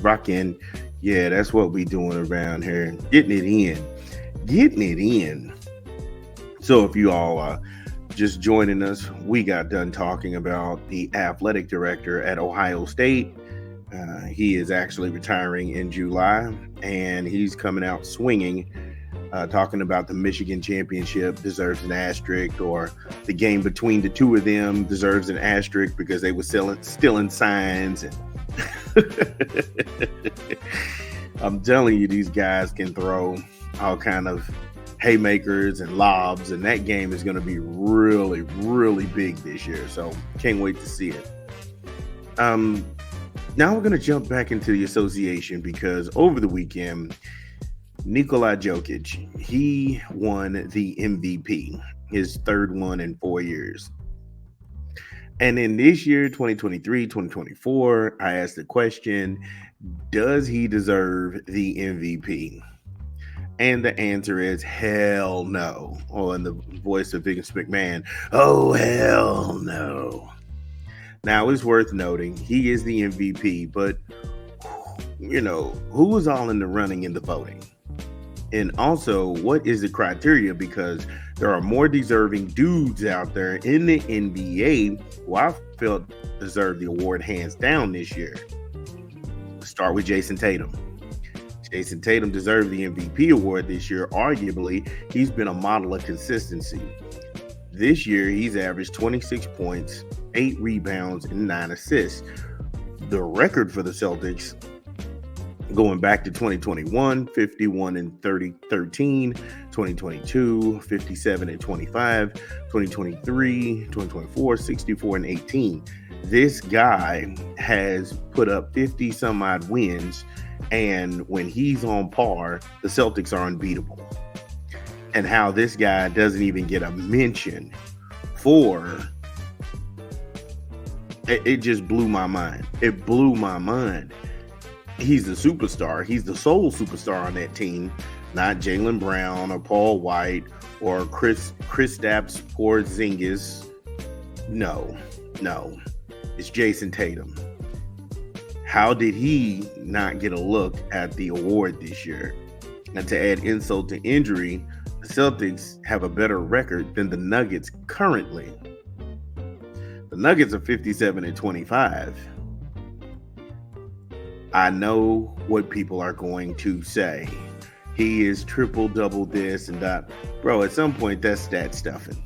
Rocking. Yeah, that's what we doing around here. Getting it in. So if you all are just joining us, we got done talking about the athletic director at Ohio State. He is actually retiring in July, and he's coming out swinging, talking about the Michigan championship deserves an asterisk, or the game between the two of them deserves an asterisk because they were stealing signs. And I'm telling you, these guys can throw all kind of haymakers and lobs, and that game is going to be really, really big this year. So can't wait to see it. Now we're going to jump back into the association because over the weekend, Nikola Jokic, he won the MVP, his third one in 4 years. And in this year, 2023, 2024, I asked the question, does he deserve the MVP? And the answer is hell no. Oh, in the voice of Vince McMahon, oh, hell no. Now, it's worth noting, he is the MVP, but, who was all in the running in the voting? And also, what is the criteria? Because there are more deserving dudes out there in the NBA who I felt deserve the award hands down this year. Let's start with Jason Tatum. Jason Tatum deserved the MVP award this year. Arguably, he's been a model of consistency. This year, he's averaged 26 points, 8 rebounds, and 9 assists. The record for the Celtics, going back to 2021, 51 and 13, 2022, 57 and 25, 2023, 2024, 64 and 18. This guy has put up 50 some odd wins, and when he's on par, the Celtics are unbeatable. And how this guy doesn't even get a mention for it just blew my mind. It blew my mind. He's the superstar. He's the sole superstar on that team, not Jaylen Brown or Paul White or Kristaps Porzingis. No. It's Jason Tatum. How did he not get a look at the award this year? And to add insult to injury, the Celtics have a better record than the Nuggets currently. The Nuggets are 57 and 25. I know what people are going to say. He is triple-double this and that. Bro, at some point, that's stat stuffing.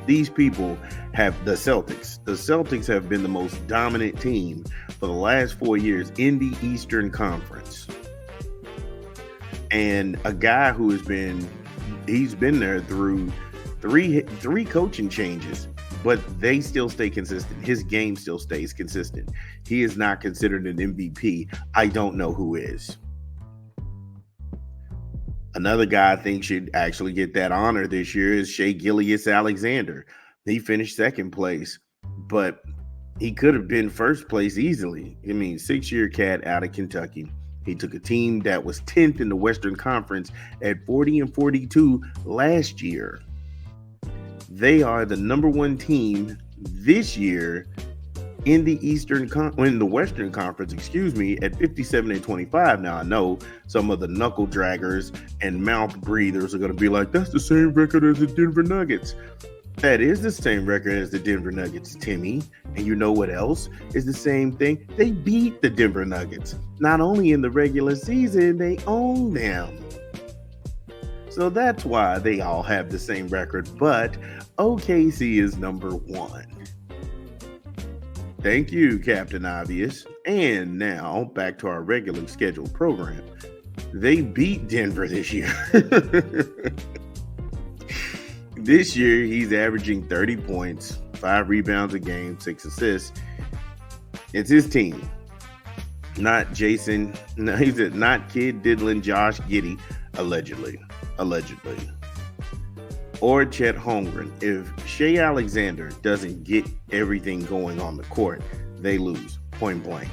These people have the Celtics. The Celtics have been the most dominant team for the last 4 years in the Eastern Conference. And a guy who he's been there through three coaching changes, but they still stay consistent. His game still stays consistent. He is not considered an MVP. I don't know who is. Another guy I think should actually get that honor this year is Shai Gilgeous-Alexander. He finished second place, but he could have been first place easily. 6-year cat out of Kentucky. He took a team that was 10th in the Western Conference at 40 and 42 last year. They are the number one team this year in the Western Conference, at 57 and 25. Now I know some of the knuckle draggers and mouth breathers are going to be like, that's the same record as the Denver Nuggets. That is the same record as the Denver Nuggets, Timmy. And you know what else is the same thing? They beat the Denver Nuggets. Not only in the regular season, they own them. So that's why they all have the same record, but OKC is number one. Thank you, Captain Obvious. And now back to our regularly scheduled program. They beat Denver this year. This year, he's averaging 30 points, 5 rebounds a game, 6 assists. It's his team. Not Jason. No, not Kid Diddlin' Josh Giddey, allegedly. or Chet Holmgren. If Shea Alexander doesn't get everything going on the court, they lose, point blank.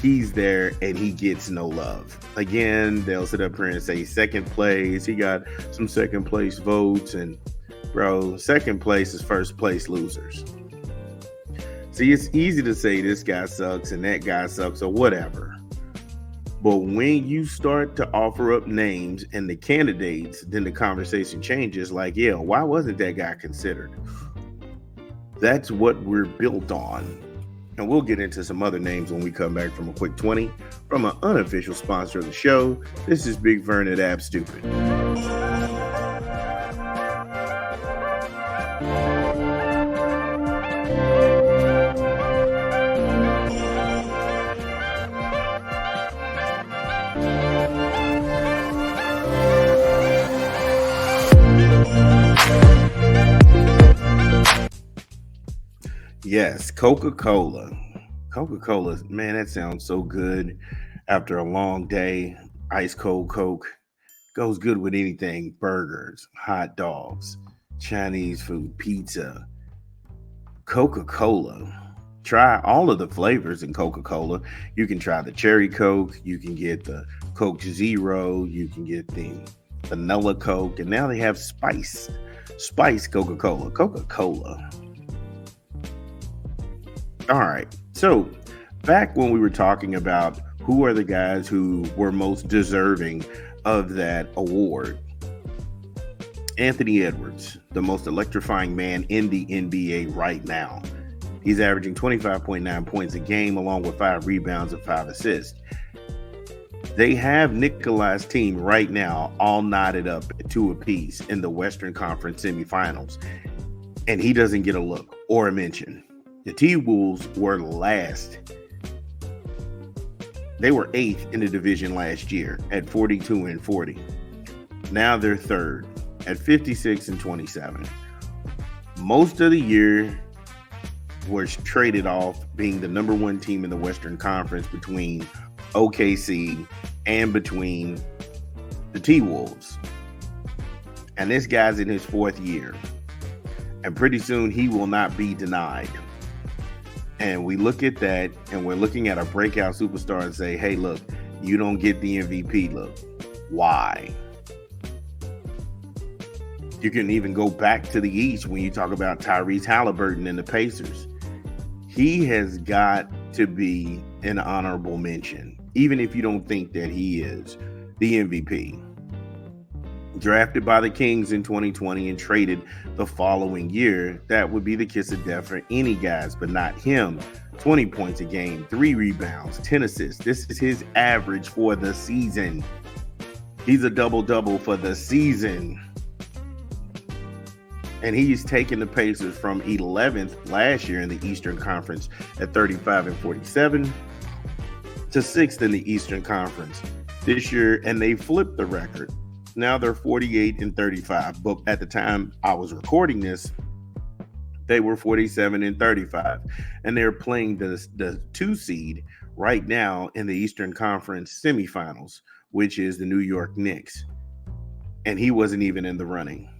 He's there and he gets no love. Again, they'll sit up here and say second place. He got some second place votes. And bro, second place is first place losers. See, it's easy to say this guy sucks and that guy sucks or whatever. But when you start to offer up names and the candidates, then the conversation changes. Like, yeah, why wasn't that guy considered? That's what we're built on. And we'll get into some other names when we come back from a quick 20 from an unofficial sponsor of the show. This is Big Vern at Ab Stupid. Yes, Coca-Cola. Coca-Cola, man, that sounds so good after a long day. Ice cold Coke goes good with anything. Burgers, hot dogs, Chinese food, pizza. Coca-Cola. Try all of the flavors in Coca-Cola. You can try the cherry Coke. You can get the Coke Zero. You can get the vanilla Coke. And now they have spice Coca-Cola. Coca-Cola. All right, so back when we were talking about who are the guys who were most deserving of that award, Anthony Edwards, the most electrifying man in the NBA right now. He's averaging 25.9 points a game along with 5 rebounds and 5 assists. They have Nikola's team right now all knotted up at 2 apiece in the Western Conference semifinals, and he doesn't get a look or a mention. The T-Wolves were last. They were 8th in the division last year at 42-40. Now they're 3rd at 56-27. Most of the year was traded off being the number 1 team in the Western Conference between OKC and between the T-Wolves. And this guy's in his 4th year. And pretty soon he will not be denied. And we look at that and we're looking at a breakout superstar and say, hey, look, you don't get the MVP. Look, why? You can even go back to the East when you talk about Tyrese Halliburton and the Pacers. He has got to be an honorable mention, even if you don't think that he is the MVP. Drafted by the Kings in 2020 and traded the following year, that would be the kiss of death for any guys, but not him. 20 points a game, 3 rebounds, 10 assists. This is his average for the season. He's a double-double for the season. And he's taken the Pacers from 11th last year in the Eastern Conference at 35-47 to 6th in the Eastern Conference this year, and they flipped the record. Now they're 48-35, but at the time I was recording this, they were 47-35, and they're playing the 2 seed right now in the Eastern Conference semifinals, which is the New York Knicks, and he wasn't even in the running.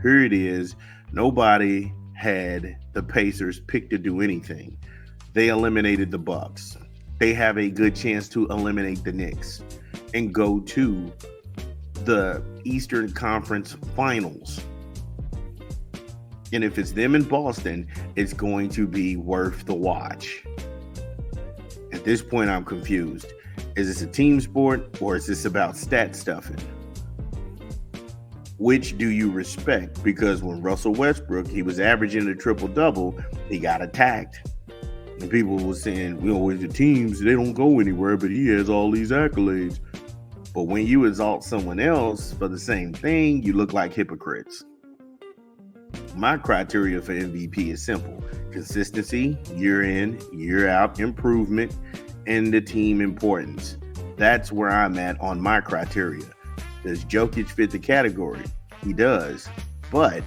Here it is. Nobody had the Pacers picked to do anything. They eliminated the Bucks. They have a good chance to eliminate the Knicks and go to the Eastern Conference Finals. And if it's them in Boston, it's going to be worth the watch. At this point, I'm confused. Is this a team sport or is this about stat stuffing? Which do you respect? Because when Russell Westbrook, he was averaging a triple-double, he got attacked. And people were saying, the teams, they don't go anywhere, but he has all these accolades. But when you exalt someone else for the same thing, you look like hypocrites. My criteria for MVP is simple. Consistency, year in, year out, improvement, and the team importance. That's where I'm at on my criteria. Does Jokic fit the category? He does. But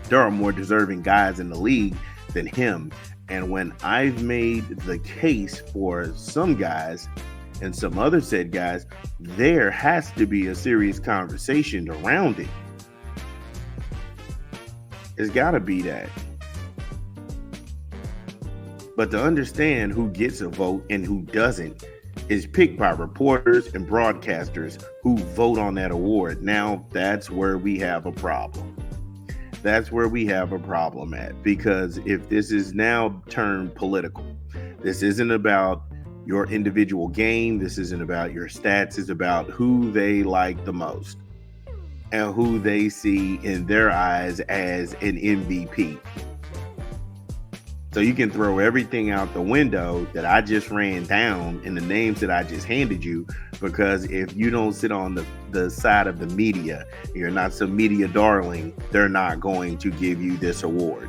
there are more deserving guys in the league than him. And when I've made the case for some guys, and some other said guys, there has to be a serious conversation around it. It's got to be that. But to understand who gets a vote and who doesn't is picked by reporters and broadcasters who vote on that award. Now, that's where we have a problem. That's where we have a problem at. Because if this is now turned political, this isn't about your individual game. This isn't about your stats. It's about who they like the most and who they see in their eyes as an MVP. So you can throw everything out the window that I just ran down and the names that I just handed you, because if you don't sit on the side of the media, you're not some media darling, they're not going to give you this award.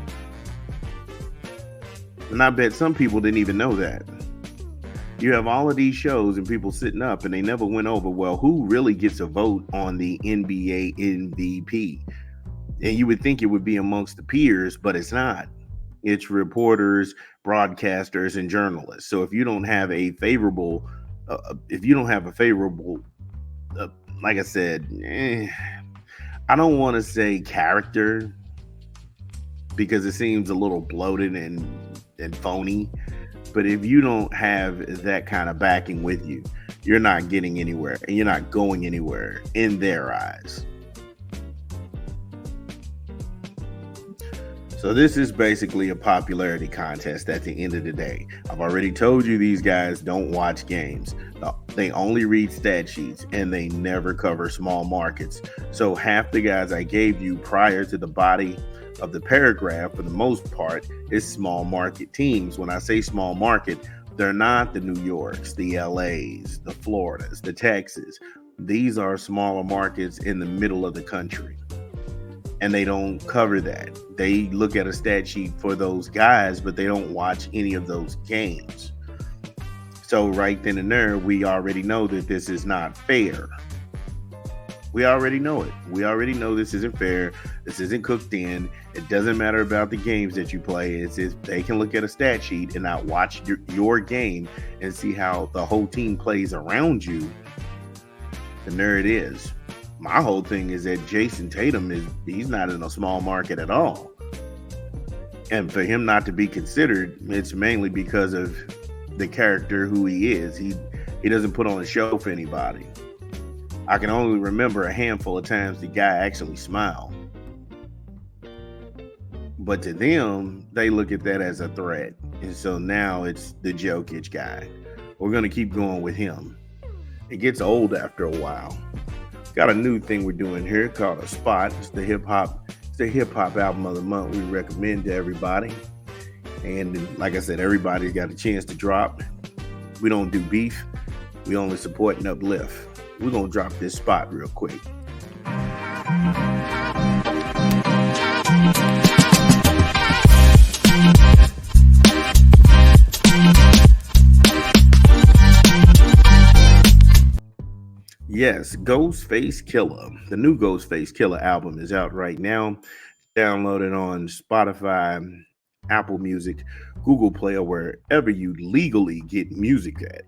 And I bet some people didn't even know that. You have all of these shows and people sitting up and they never went over, well, who really gets a vote on the NBA MVP? And you would think it would be amongst the peers, but it's not. It's reporters, broadcasters, and journalists. So if you don't have a favorable, like I said, I don't want to say character because it seems a little bloated and phony. But if you don't have that kind of backing with you, you're not getting anywhere and you're not going anywhere in their eyes. So this is basically a popularity contest at the end of the day. I've already told you these guys don't watch games. They only read stat sheets and they never cover small markets. So half the guys I gave you prior to the body of the paragraph, for the most part, is small market teams. When I say small market, they're not the New Yorks, the LAs, the Floridas, the Texas. These are smaller markets in the middle of the country. And they don't cover that. They look at a stat sheet for those guys, but they don't watch any of those games. So right then and there, we already know that this is not fair. We already know it. We already know this isn't fair. This isn't cooked in. It doesn't matter about the games that you play. It's if they can look at a stat sheet and not watch your game and see how the whole team plays around you, then there it is. My whole thing is that Jason Tatum he's not in a small market at all. And for him not to be considered, it's mainly because of the character who he is. He doesn't put on a show for anybody. I can only remember a handful of times the guy actually smiled. But to them, they look at that as a threat. And so now it's the Jokic guy. We're going to keep going with him. It gets old after a while. Got a new thing we're doing here called a spot. It's the hip hop album of the month we recommend to everybody. And like I said, everybody's got a chance to drop. We don't do beef. We only support and uplift. We're going to drop this spot real quick. Yes, Ghostface Killah. The new Ghostface Killah album is out right now. Download it on Spotify, Apple Music, Google Play, or wherever you legally get music at.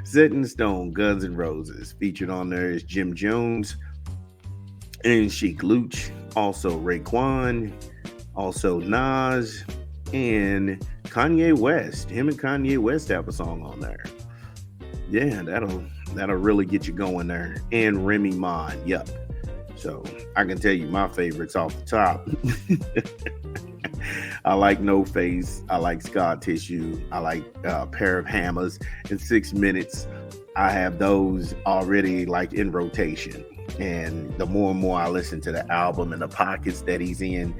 Set in Stone, Guns N' Roses. Featured on there is Jim Jones and Sheik Luch. Also Raekwon. Also Nas. And Kanye West. Him and Kanye West have a song on there. Yeah, that'll really get you going there. And Remy Ma. Yup. So I can tell you my favorites off the top. I like No Face. I like Scar Tissue. I like Pair of Hammers in 6 minutes. I have those already like in rotation. And the more and more I listen to the album and the pockets that he's in,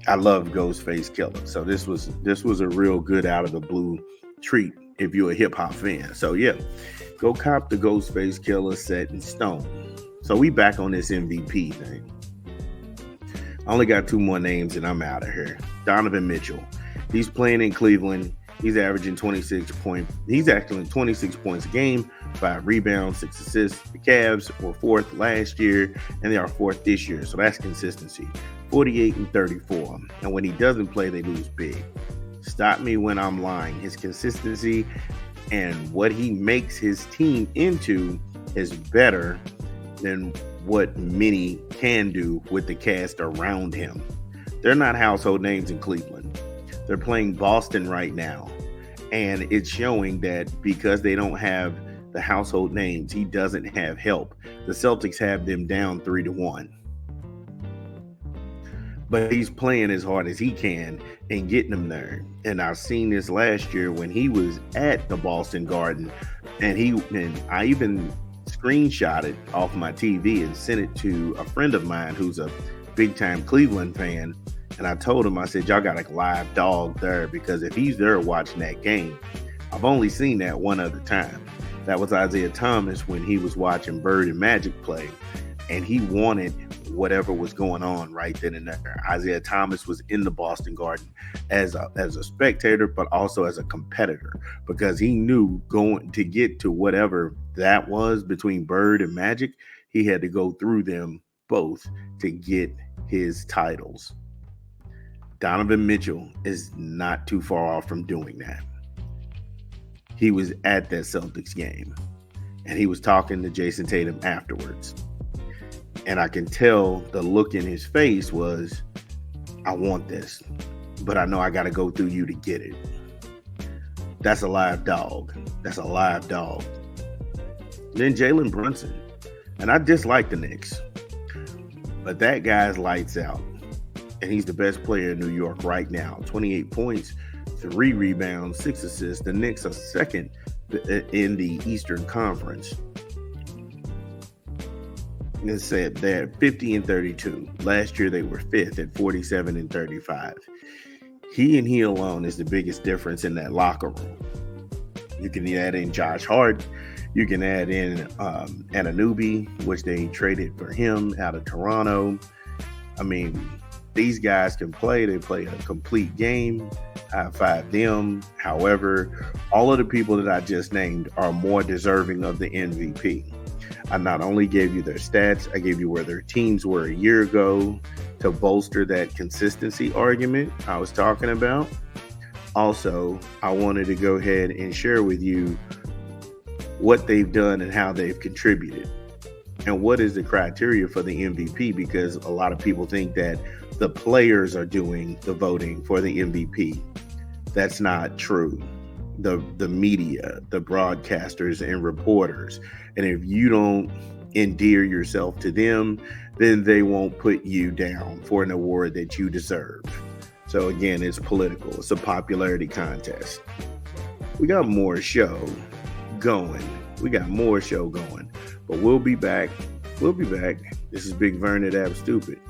I love Ghostface Killah. So this was a real good out of the blue treat if you're a hip hop fan. So yeah, go cop the Ghostface Killah Set in Stone. So we back on this MVP thing. I only got 2 more names and I'm out of here. Donovan Mitchell. He's playing in Cleveland. He's averaging 26 points. He's actually 26 points a game, 5 rebounds, 6 assists. The Cavs were 4th last year, and they are 4th this year. So that's consistency. 48 and 34. And when he doesn't play, they lose big. Stop me when I'm lying. His consistency and what he makes his team into is better than what many can do with the cast around him. They're not household names in Cleveland. They're playing Boston right now. And it's showing that because they don't have the household names, he doesn't have help. The Celtics have them down 3-1. But he's playing as hard as he can and getting them there. And I've seen this last year when he was at the Boston Garden, and I even screenshot it off my TV and sent it to a friend of mine who's a big time Cleveland fan. And I told him, I said, y'all got a live dog there, because if he's there watching that game, I've only seen that one other time. That was Isaiah Thomas when he was watching Bird and Magic play, and he wanted whatever was going on right then and there. Isaiah Thomas was in the Boston Garden as a spectator, but also as a competitor, because he knew going to get to whatever that was between Bird and Magic, he had to go through them both to get his titles. Donovan Mitchell is not too far off from doing that. He was at that Celtics game, and he was talking to Jason Tatum afterwards. And I can tell the look in his face was, I want this, but I know I got to go through you to get it. That's a live dog. That's a live dog. Then Jalen Brunson. And I dislike the Knicks, but that guy's lights out. And he's the best player in New York right now. 28 points, 3 rebounds, 6 assists. The Knicks are second in the Eastern Conference. It said they're 50 and 32. Last year they were 5th at 47 and 35. He and he alone is the biggest difference in that locker room. You can add in Josh Hart. You can add in Anunoby, which they traded for him out of Toronto. I mean, these guys can play. They play a complete game. High five them. However, all of the people that I just named are more deserving of the MVP. I not only gave you their stats, I gave you where their teams were a year ago to bolster that consistency argument I was talking about. Also, I wanted to go ahead and share with you what they've done and how they've contributed. And what is the criteria for the MVP, because a lot of people think that the players are doing the voting for the MVP. That's not true. The media, the broadcasters and reporters. And if you don't endear yourself to them, then they won't put you down for an award that you deserve. So again, it's political. It's a popularity contest. We got more show going. But we'll be back. This is Big Vern at Ab Stupid.